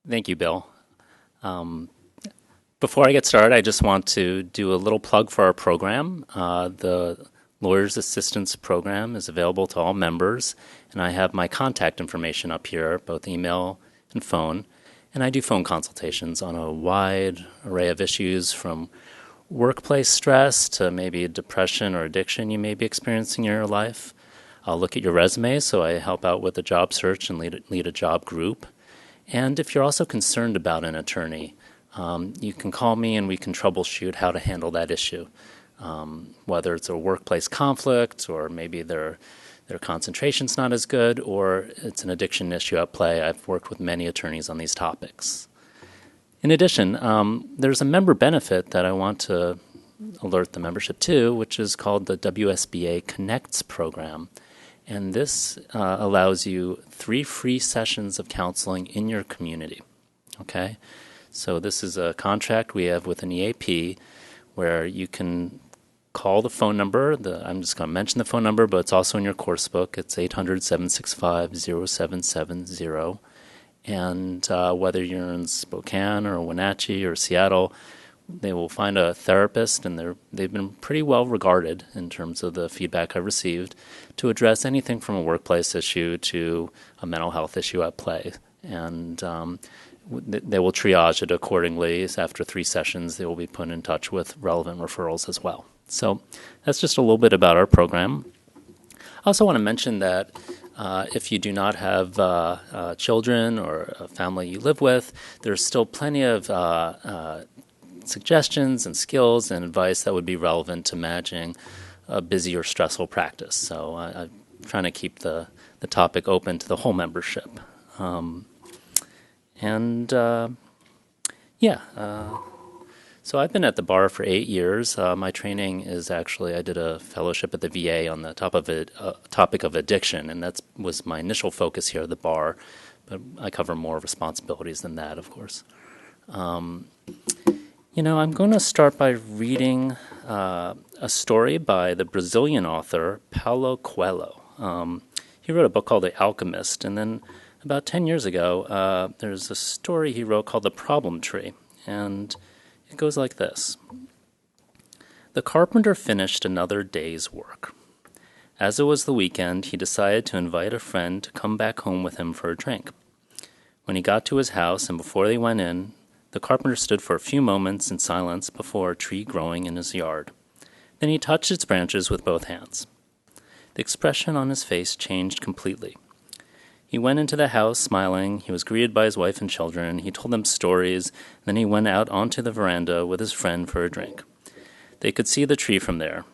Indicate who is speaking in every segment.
Speaker 1: Thank you, Bill. Before I get started, I just want to do a little plug for our program. The Lawyer's Assistance Program is available to all members, and I have my contact information up here, both email and phone. And I do phone consultations on a wide array of issues from workplace stress to maybe depression or addiction you may be experiencing in your life. I'll look at your resume, so I help out with a job search and lead a job group. And if you're also concerned about an attorney, you can call me and we can troubleshoot how to handle that issue. Whether it's a workplace conflict or maybe their concentration's not as good or it's an addiction issue at play. I've worked with many attorneys on these topics. In addition, there's a member benefit that I want to alert the membership to, which is called the WSBA Connects program. And this allows you 3 free sessions of counseling in your community. Okay? So this is a contract we have with an EAP where you can call the phone number. I'm just going to mention the phone number, but it's also in your course book. It's 800-765-0770. And whether you're in Spokane or Wenatchee or Seattle, they will find a therapist, and they've been pretty well regarded in terms of the feedback I've received to address anything from a workplace issue to a mental health issue at play. And they will triage it accordingly. After 3 sessions, they will be put in touch with relevant referrals as well. So that's just a little bit about our program. I also want to mention that if you do not have children or a family you live with, there's still plenty of suggestions and skills and advice that would be relevant to managing a busy or stressful practice. So I'm trying to keep the topic open to the whole membership. So I've been at the bar for 8 years. My training is actually, I did a fellowship at the VA on the topic of addiction, and that was my initial focus here at the bar, but I cover more responsibilities than that, of course. I'm going to start by reading a story by the Brazilian author Paulo Coelho. He wrote a book called The Alchemist, and then about 10 years ago, there's a story he wrote called The Problem Tree, and it goes like this. The carpenter finished another day's work. As it was the weekend, he decided to invite a friend to come back home with him for a drink. When he got to his house and before they went in, the carpenter stood for a few moments in silence before a tree growing in his yard. Then he touched its branches with both hands. The expression on his face changed completely. He went into the house smiling. He was greeted by his wife and children. He told them stories. Then he went out onto the veranda with his friend for a drink. They could see the tree from there.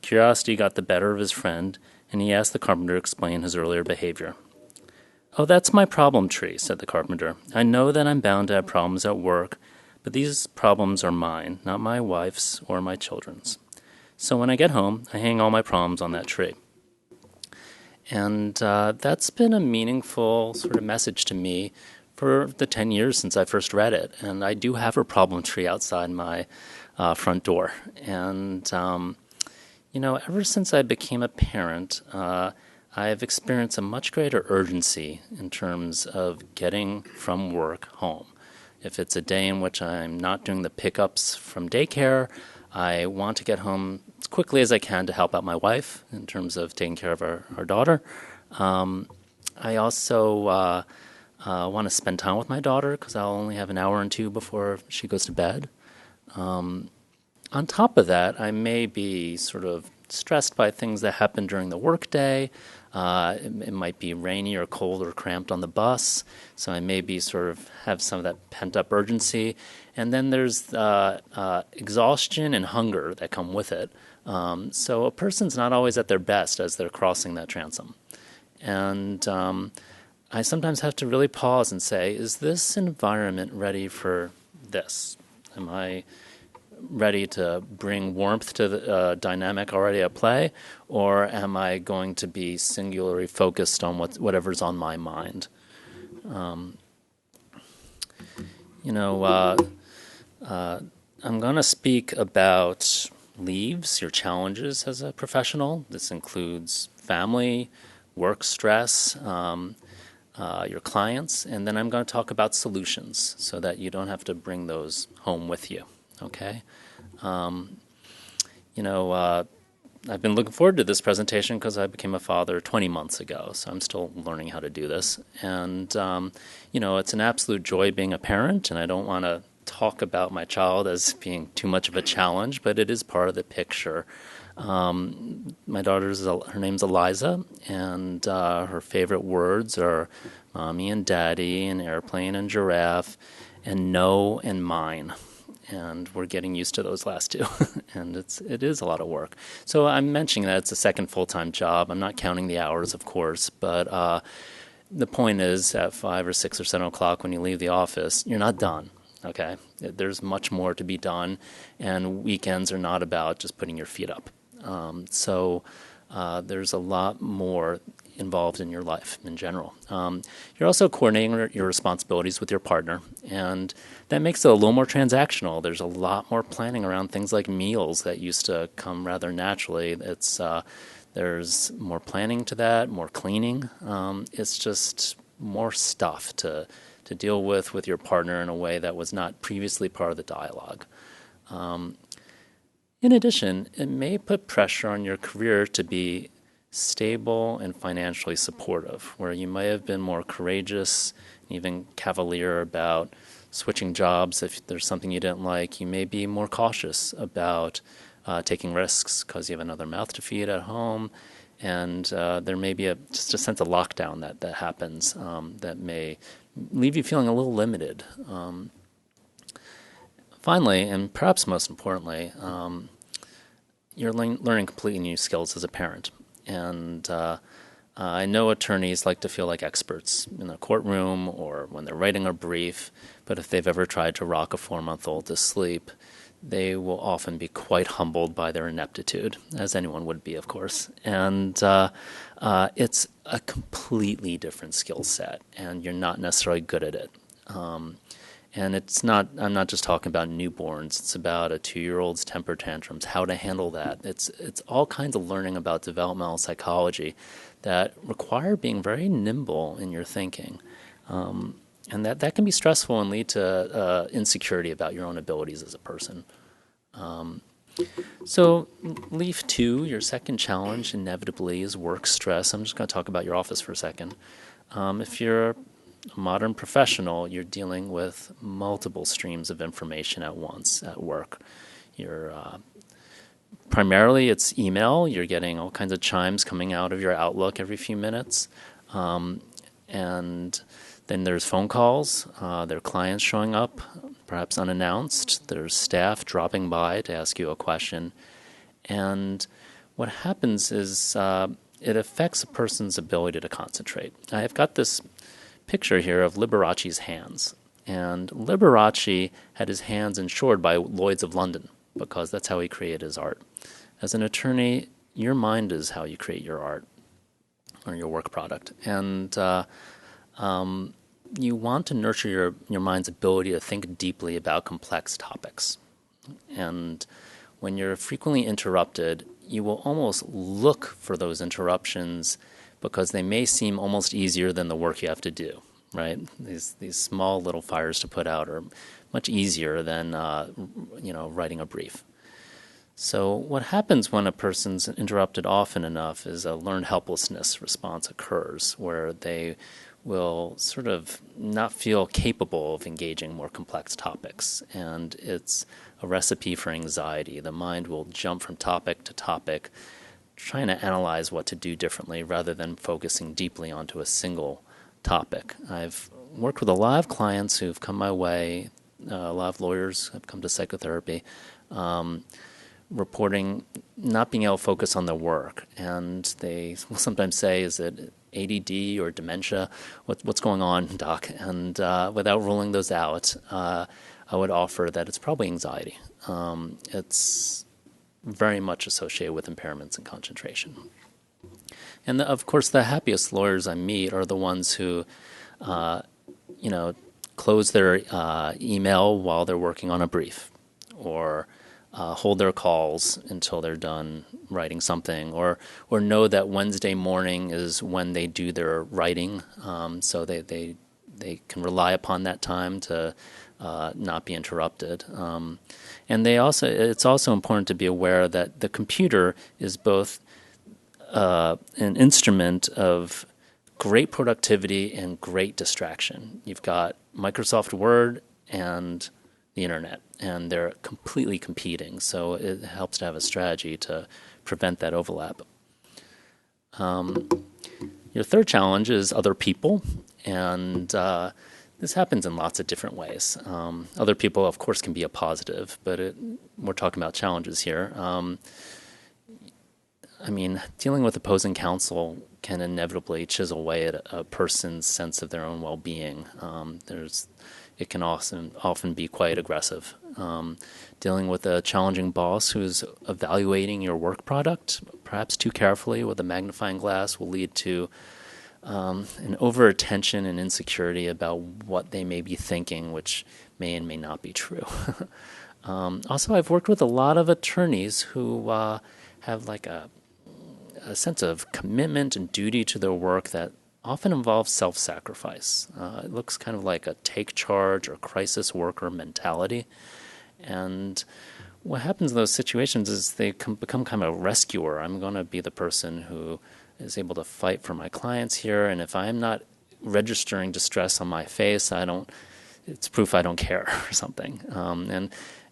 Speaker 1: Curiosity got the better of his friend, and he asked the carpenter to explain his earlier behavior. "Oh, that's my problem tree," said the carpenter. "I know that I'm bound to have problems at work, but these problems are mine, not my wife's or my children's. So when I get home, I hang all my problems on that tree." And that's been a meaningful sort of message to me for the 10 years since I first read it. And I do have a problem tree outside my front door. And, ever since I became a parent, I've experienced a much greater urgency in terms of getting from work home. If it's a day in which I'm not doing the pickups from daycare, I want to get home as quickly as I can to help out my wife in terms of taking care of our daughter. I also want to spend time with my daughter because I'll only have an hour and 2 before she goes to bed. On top of that, I may be sort of stressed by things that happen during the workday. It might be rainy or cold or cramped on the bus, so I may be sort of have some of that pent-up urgency. And then there's exhaustion and hunger that come with it. So a person's not always at their best as they're crossing that transom. And I sometimes have to really pause and say, is this environment ready for this? Am I ready to bring warmth to the dynamic already at play, or am I going to be singularly focused on whatever's on my mind? I'm going to speak about leaves, your challenges as a professional. This includes family, work stress. your clients, and then I'm going to talk about solutions so that you don't have to bring those home with you. Okay? Um, you know, I've been looking forward to this presentation because I became a father 20 months ago, so I'm still learning how to do this. And, it's an absolute joy being a parent, and I don't want to talk about my child as being too much of a challenge, but it is part of the picture. My her name's Eliza, and her favorite words are mommy and daddy and airplane and giraffe and no and mine. And we're getting used to those last two, and it is a lot of work. So I'm mentioning that it's a second full-time job. I'm not counting the hours, of course, but the point is at 5 or 6 or 7 o'clock when you leave the office, you're not done. Okay, there's much more to be done, and weekends are not about just putting your feet up. So there's a lot more involved in your life in general. You're also coordinating your responsibilities with your partner, and that makes it a little more transactional. There's a lot more planning around things like meals that used to come rather naturally. There's more planning to that, more cleaning. It's just more stuff to deal with your partner in a way that was not previously part of the dialogue. In addition, it may put pressure on your career to be stable and financially supportive, where you may have been more courageous, even cavalier about switching jobs if there's something you didn't like. You may be more cautious about taking risks because you have another mouth to feed at home, and there may be just a sense of lockdown that happens that may leave you feeling a little limited. Finally, and perhaps most importantly, you're learning completely new skills as a parent. And I know attorneys like to feel like experts in a courtroom or when they're writing a brief, but if they've ever tried to rock a 4-month-old to sleep, they will often be quite humbled by their ineptitude, as anyone would be, of course. And it's a completely different skill set, and you're not necessarily good at it. And I'm not just talking about newborns. It's about a 2-year-old's temper tantrums, how to handle that. It's all kinds of learning about developmental psychology that require being very nimble in your thinking. And that can be stressful and lead to insecurity about your own abilities as a person. So Leaf 2, your second challenge, inevitably is work stress. I'm just going to talk about your office for a second. If you're a modern professional, you're dealing with multiple streams of information at once at work. Primarily it's email. You're getting all kinds of chimes coming out of your Outlook every few minutes. And then there's phone calls. There are clients showing up, perhaps unannounced. There's staff dropping by to ask you a question. And what happens is it affects a person's ability to concentrate. I've got this picture here of Liberace's hands. And Liberace had his hands insured by Lloyd's of London because that's how he created his art. As an attorney, your mind is how you create your art or your work product. And you want to nurture your mind's ability to think deeply about complex topics. And when you're frequently interrupted, you will almost look for those interruptions because they may seem almost easier than the work you have to do, right? These small little fires to put out are much easier than writing a brief. So what happens when a person's interrupted often enough is a learned helplessness response occurs, where they will sort of not feel capable of engaging more complex topics. And it's a recipe for anxiety. The mind will jump from topic to topic, trying to analyze what to do differently rather than focusing deeply onto a single topic. I've worked with a lot of clients who've come my way, a lot of lawyers have come to psychotherapy, reporting not being able to focus on their work. And they will sometimes say, is it ADD or dementia? What's going on, doc? And without ruling those out, I would offer that it's probably anxiety. It's very much associated with impairments in concentration. And of course, the happiest lawyers I meet are the ones who, close their email while they're working on a brief, or hold their calls until they're done writing something, or know that Wednesday morning is when they do their writing, so they can rely upon that time to not be interrupted. And it's also important to be aware that the computer is both an instrument of great productivity and great distraction. You've got Microsoft Word and the internet, and they're completely competing. So it helps to have a strategy to prevent that overlap. Your third challenge is other people, and this happens in lots of different ways. Other people, of course, can be a positive, but we're talking about challenges here. Dealing with opposing counsel can inevitably chisel away at a person's sense of their own well-being. It can often be quite aggressive. Dealing with a challenging boss who's evaluating your work product, perhaps too carefully with a magnifying glass, will lead to an over-attention and insecurity about what they may be thinking, which may and may not be true. Also, I've worked with a lot of attorneys who have like a sense of commitment and duty to their work that often involves self-sacrifice. It looks kind of like a take charge or crisis worker mentality. And what happens in those situations is they become kind of a rescuer. I'm going to be the person who is able to fight for my clients here, and if I'm not registering distress on my face, it's proof I don't care or something.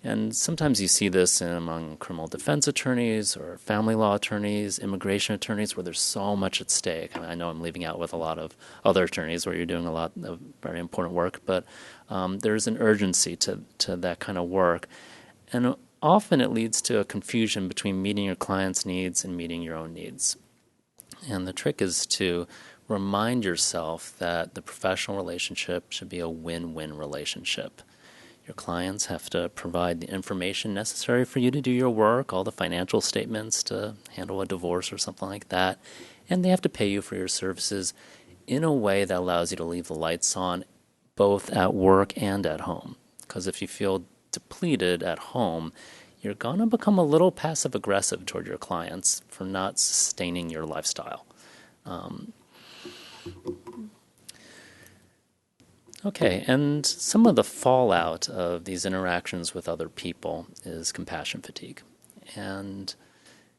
Speaker 1: And sometimes you see this among criminal defense attorneys or family law attorneys, immigration attorneys, where there's so much at stake. I know I'm leaving out with a lot of other attorneys where you're doing a lot of very important work, but there's an urgency to that kind of work. And often it leads to a confusion between meeting your client's needs and meeting your own needs. And the trick is to remind yourself that the professional relationship should be a win-win relationship. Your clients have to provide the information necessary for you to do your work, all the financial statements to handle a divorce or something like that, and they have to pay you for your services in a way that allows you to leave the lights on both at work and at home. Because if you feel depleted at home, you're going to become a little passive-aggressive toward your clients for not sustaining your lifestyle. Okay, and some of the fallout of these interactions with other people is compassion fatigue. And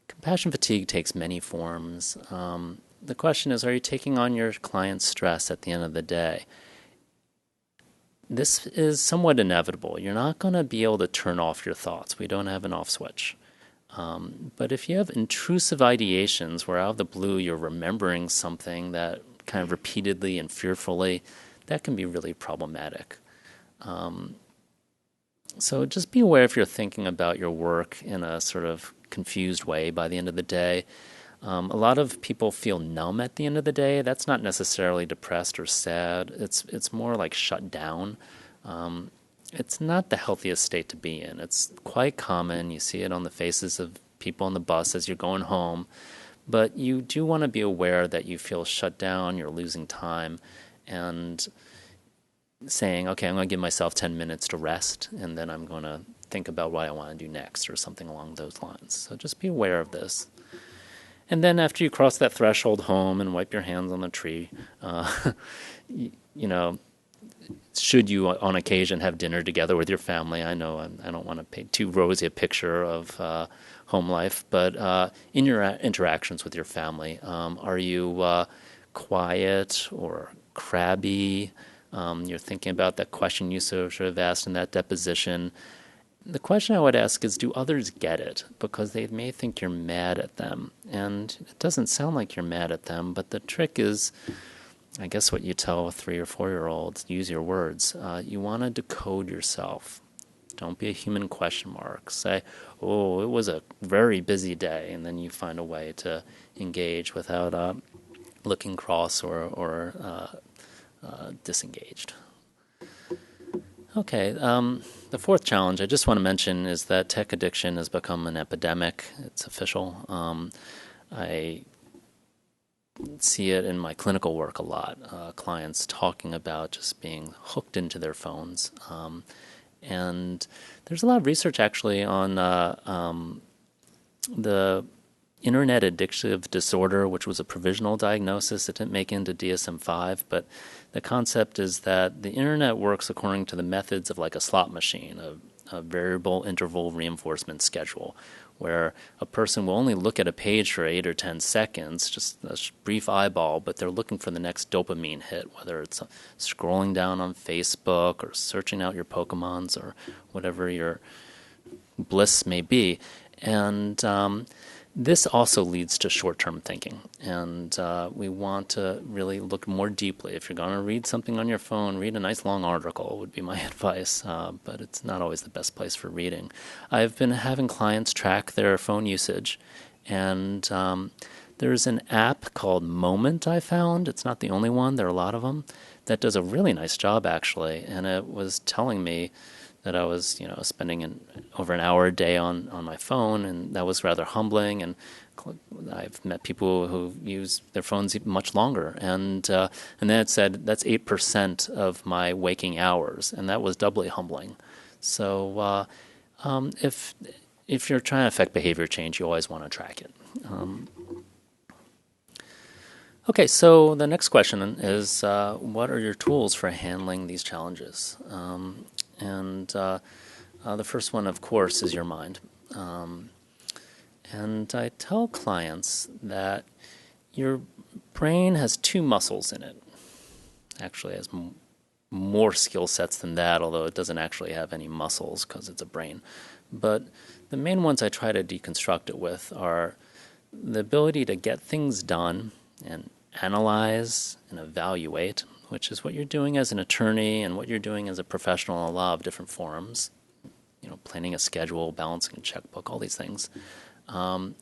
Speaker 1: compassion fatigue takes many forms. The question is, are you taking on your client's stress at the end of the day? This is somewhat inevitable. You're not going to be able to turn off your thoughts. We don't have an off switch. But if you have intrusive ideations where out of the blue you're remembering something that kind of repeatedly and fearfully, that can be really problematic. So just be aware if you're thinking about your work in a sort of confused way by the end of the day. A lot of people feel numb at the end of the day. That's not necessarily depressed or sad. It's more like shut down. It's not the healthiest state to be in. It's quite common. You see it on the faces of people on the bus as you're going home. But you do want to be aware that you feel shut down, you're losing time, and saying, okay, I'm going to give myself 10 minutes to rest, and then I'm going to think about what I want to do next or something along those lines. So just be aware of this. And then after you cross that threshold home and wipe your hands on the tree, should you on occasion have dinner together with your family? I know I don't want to paint too rosy a picture of home life, but in your interactions with your family, are you quiet or crabby? You're thinking about that question you sort of asked in that deposition. The question I would ask is, do others get it? Because they may think you're mad at them. And it doesn't sound like you're mad at them, but the trick is, I guess what you tell 3 or 4-year-olds, use your words. You want to decode yourself. Don't be a human question mark. Say, oh, it was a very busy day, and then you find a way to engage without looking cross or disengaged. Okay, the fourth challenge I just want to mention is that tech addiction has become an epidemic. It's official. I see it in my clinical work a lot. Clients talking about just being hooked into their phones. And there's a lot of research actually on the internet addictive disorder, which was a provisional diagnosis. It didn't make it into DSM-5, but the concept is that the internet works according to the methods of like a slot machine, a variable interval reinforcement schedule, where a person will only look at a page for 8 or 10 seconds, just a brief eyeball, but they're looking for the next dopamine hit, whether it's scrolling down on Facebook or searching out your Pokemons or whatever your bliss may be. And this also leads to short-term thinking, and we want to really look more deeply. If you're going to read something on your phone, read a nice long article would be my advice, but it's not always the best place for reading. I've been having clients track their phone usage, and there's an app called Moment I found. It's not the only one. There are a lot of them that does a really nice job, actually, and it was telling me that I was, spending over an hour a day on my phone, and that was rather humbling. And I've met people who use their phones much longer, and then it said that's 8% of my waking hours, and that was doubly humbling. So if you're trying to affect behavior change, you always want to track it. Okay, so the next question is, what are your tools for handling these challenges? And the first one, of course, is your mind. And I tell clients that your brain has two muscles in it. Actually, it has more skill sets than that, although it doesn't actually have any muscles because it's a brain. But the main ones I try to deconstruct it with are the ability to get things done and analyze and evaluate, which is what you're doing as an attorney and what you're doing as a professional in a lot of different forums, planning a schedule, balancing a checkbook, all these things. And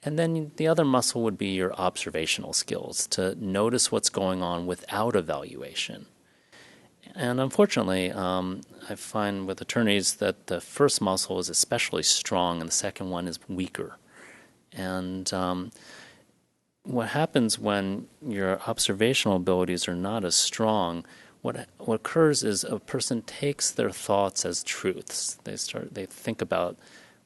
Speaker 1: then the other muscle would be your observational skills, to notice what's going on without evaluation. And unfortunately, I find with attorneys that the first muscle is especially strong and the second one is weaker. And what happens when your observational abilities are not as strong, what occurs is a person takes their thoughts as truths. They think about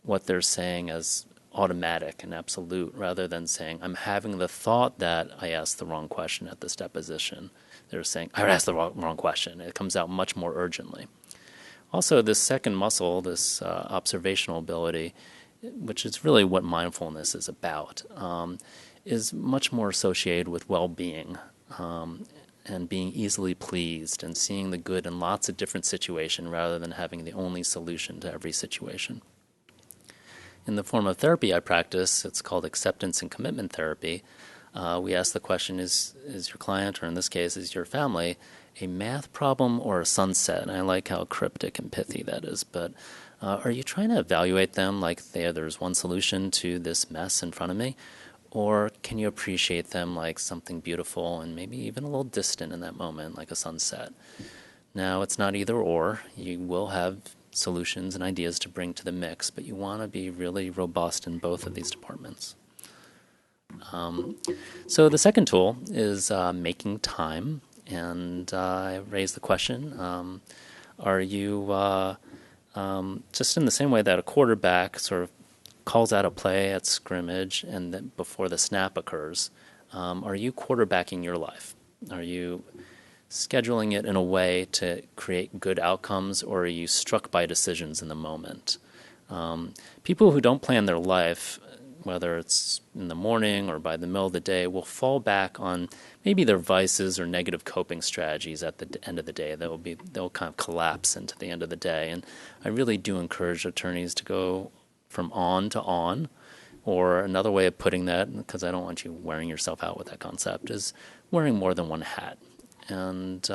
Speaker 1: what they're saying as automatic and absolute, rather than saying, I'm having the thought that I asked the wrong question at this deposition. They're saying, I asked the wrong question. It comes out much more urgently. Also, this second muscle, this observational ability, which is really what mindfulness is about, is much more associated with well-being and being easily pleased and seeing the good in lots of different situations rather than having the only solution to every situation. In the form of therapy I practice, it's called acceptance and commitment therapy. We ask the question, is your client, or in this case, is your family, a math problem or a sunset? And I like how cryptic and pithy that is, but are you trying to evaluate them like there's one solution to this mess in front of me? Or can you appreciate them like something beautiful and maybe even a little distant in that moment, like a sunset? Now, it's not either or. You will have solutions and ideas to bring to the mix, but you want to be really robust in both of these departments. So the second tool is making time. And I raise the question, are you just in the same way that a quarterback sort of calls out a play at scrimmage and then before the snap occurs, are you quarterbacking your life? Are you scheduling it in a way to create good outcomes, or are you struck by decisions in the moment? People who don't plan their life, whether it's in the morning or by the middle of the day, will fall back on maybe their vices or negative coping strategies at the end of the day. They'll kind of collapse into the end of the day. And I really do encourage attorneys to go from on to on, or another way of putting that, because I don't want you wearing yourself out with that concept, is wearing more than one hat. And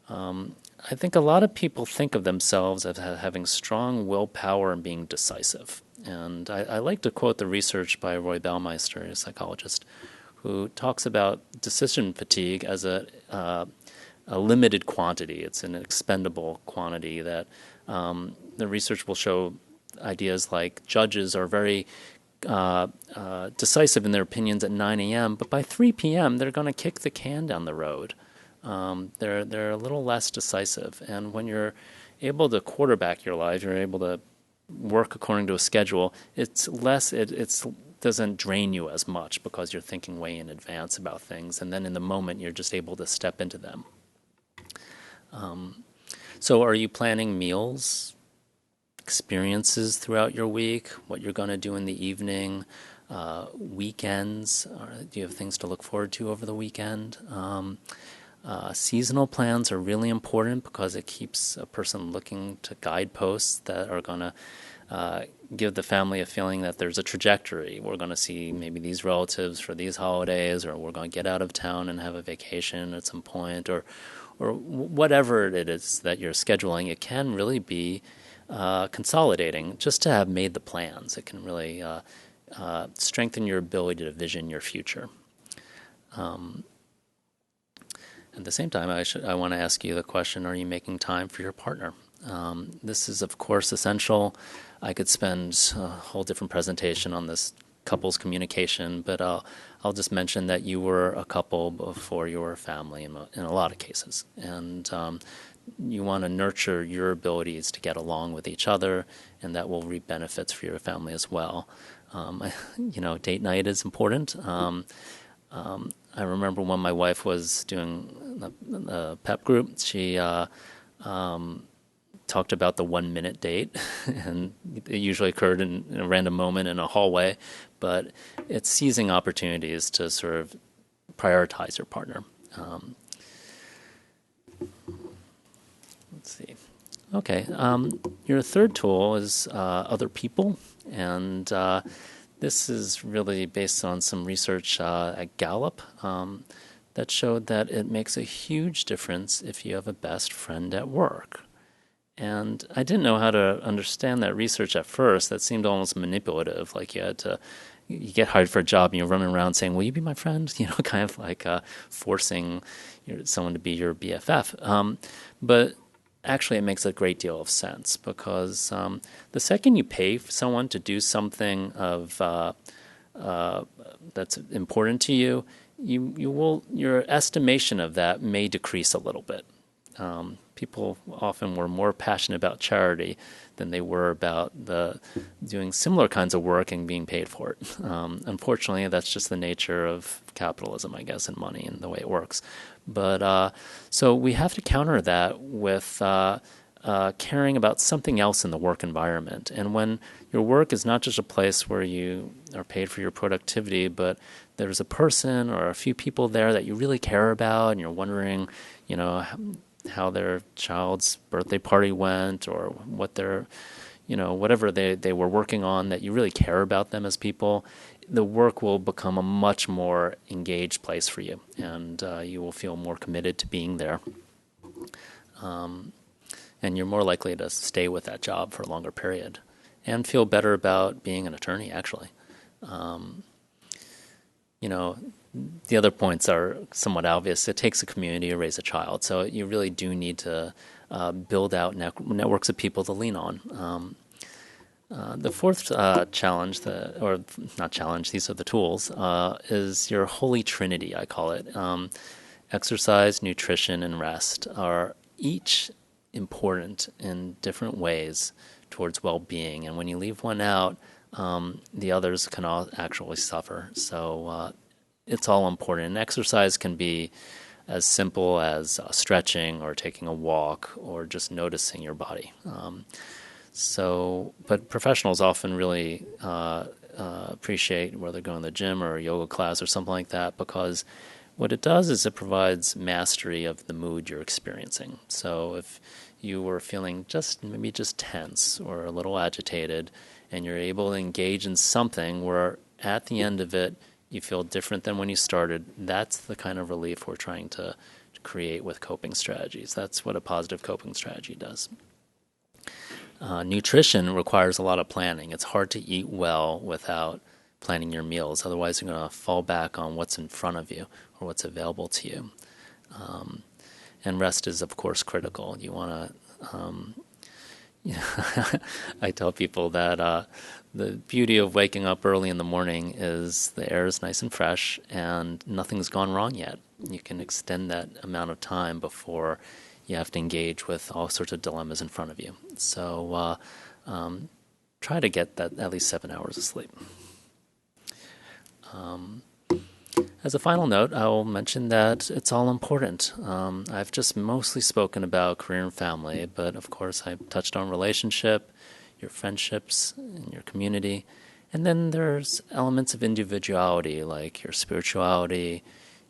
Speaker 1: I think a lot of people think of themselves as having strong willpower and being decisive. And I like to quote the research by Roy Baumeister, a psychologist, who talks about decision fatigue as a limited quantity. It's an expendable quantity that the research will show ideas like judges are very decisive in their opinions at 9 a.m., but by 3 p.m. they're going to kick the can down the road. They're a little less decisive. And when you're able to quarterback your life, you're able to work according to a schedule, it's less, it's doesn't drain you as much because you're thinking way in advance about things, and then in the moment you're just able to step into them. So are you planning meals, experiences throughout your week, what you're going to do in the evening, weekends? Do you have things to look forward to over the weekend? Seasonal plans are really important because it keeps a person looking to guideposts that are going to give the family a feeling that there's a trajectory. We're going to see maybe these relatives for these holidays, or we're going to get out of town and have a vacation at some point, or whatever it is that you're scheduling. It can really be consolidating just to have made the plans. It can really strengthen your ability to vision your future. At the same time, I want to ask you the question, are you making time for your partner? This is, of course, essential. I could spend a whole different presentation on this couples communication, but I'll just mention that you were a couple before you were a family in a lot of cases. And you want to nurture your abilities to get along with each other, and that will reap benefits for your family as well. Date night is important. I remember when my wife was doing the PEP group, she talked about the 1 minute date, and it usually occurred in a random moment in a hallway, but it's seizing opportunities to sort of prioritize your partner. Let's see. Okay, your third tool is other people, and this is really based on some research at Gallup that showed that it makes a huge difference if you have a best friend at work. And I didn't know how to understand that research at first. That seemed almost manipulative, like you get hired for a job and you're running around saying, will you be my friend? Kind of like forcing someone to be your BFF. But actually it makes a great deal of sense, because the second you pay for someone to do something that's important to you, your estimation of that may decrease a little bit. People often were more passionate about charity than they were about doing similar kinds of work and being paid for it. Unfortunately, that's just the nature of capitalism, I guess, and money and the way it works. But so we have to counter that with caring about something else in the work environment. And when your work is not just a place where you are paid for your productivity, but there's a person or a few people there that you really care about, and you're wondering, how their child's birthday party went, or what their, whatever they were working on, that you really care about them as people, the work will become a much more engaged place for you, and you will feel more committed to being there. And you're more likely to stay with that job for a longer period and feel better about being an attorney, actually. The other points are somewhat obvious. It takes a community to raise a child, so you really do need to build out networks of people to lean on. The fourth challenge, or not challenge, these are the tools, is your holy trinity, I call it. Exercise, nutrition, and rest are each important in different ways towards well-being, and when you leave one out, the others can all actually suffer. So it's all important. And exercise can be as simple as stretching or taking a walk or just noticing your body. But professionals often really appreciate whether going to the gym or a yoga class or something like that, because what it does is it provides mastery of the mood you're experiencing. So if you were feeling maybe just tense or a little agitated, and you're able to engage in something where at the end of it you feel different than when you started, that's the kind of relief we're trying to create with coping strategies. That's what a positive coping strategy does. Nutrition requires a lot of planning. It's hard to eat well without planning your meals. Otherwise, you're going to fall back on what's in front of you or what's available to you. And rest is, of course, critical. You want to... I tell people that the beauty of waking up early in the morning is the air is nice and fresh and nothing's gone wrong yet. You can extend that amount of time before you have to engage with all sorts of dilemmas in front of you. So try to get that at least 7 hours of sleep. As a final note, I will mention that it's all important. I've just mostly spoken about career and family, but of course I touched on relationship, your friendships, and your community. And then there's elements of individuality, like your spirituality,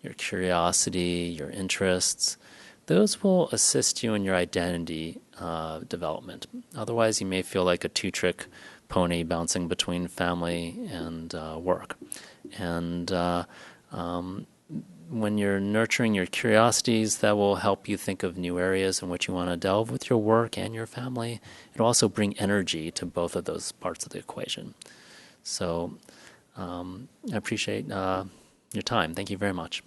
Speaker 1: your curiosity, your interests. Those will assist you in your identity development. Otherwise, you may feel like a two-trick pony bouncing between family and work. And when you're nurturing your curiosities, that will help you think of new areas in which you want to delve with your work and your family. It'll also bring energy to both of those parts of the equation. So I appreciate your time. Thank you very much.